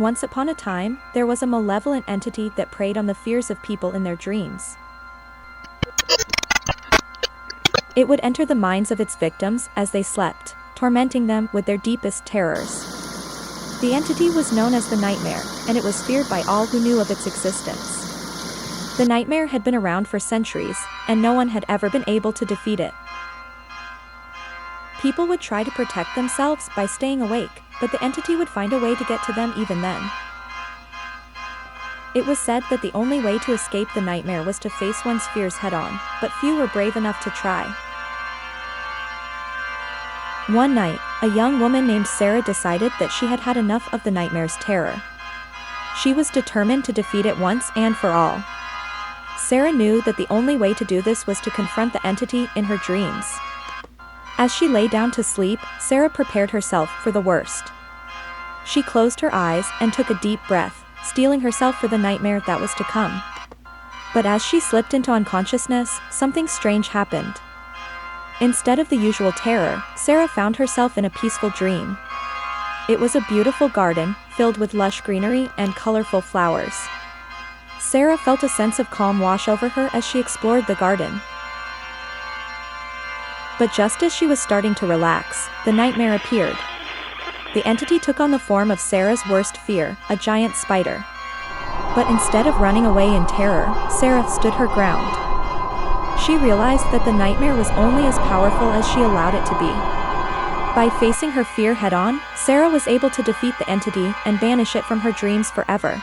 Once upon a time, there was a malevolent entity that preyed on the fears of people in their dreams. It would enter the minds of its victims as they slept, tormenting them with their deepest terrors. The entity was known as the Nightmare, and it was feared by all who knew of its existence. The Nightmare had been around for centuries, and no one had ever been able to defeat it. People would try to protect themselves by staying awake, but the entity would find a way to get to them even then. It was said that the only way to escape the Nightmare was to face one's fears head-on, but few were brave enough to try. One night, a young woman named Sarah decided that she had had enough of the Nightmare's terror. She was determined to defeat it once and for all. Sarah knew that the only way to do this was to confront the entity in her dreams. As she lay down to sleep, Sarah prepared herself for the worst. She closed her eyes and took a deep breath, steeling herself for the nightmare that was to come. But as she slipped into unconsciousness, something strange happened. Instead of the usual terror, Sarah found herself in a peaceful dream. It was a beautiful garden, filled with lush greenery and colorful flowers. Sarah felt a sense of calm wash over her as she explored the garden. But just as she was starting to relax, the nightmare appeared. The entity took on the form of Sarah's worst fear, a giant spider. But instead of running away in terror, Sarah stood her ground. She realized that the nightmare was only as powerful as she allowed it to be. By facing her fear head-on, Sarah was able to defeat the entity and banish it from her dreams forever.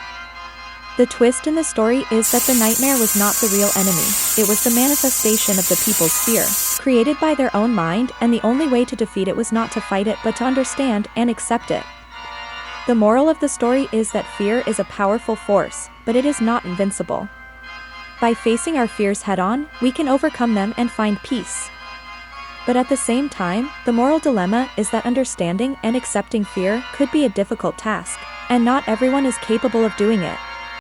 The twist in the story is that the nightmare was not the real enemy, it was the manifestation of the people's fear, created by their own mind, and the only way to defeat it was not to fight it but to understand and accept it. The moral of the story is that fear is a powerful force, but it is not invincible. By facing our fears head-on, we can overcome them and find peace. But at the same time, the moral dilemma is that understanding and accepting fear could be a difficult task, and not everyone is capable of doing it.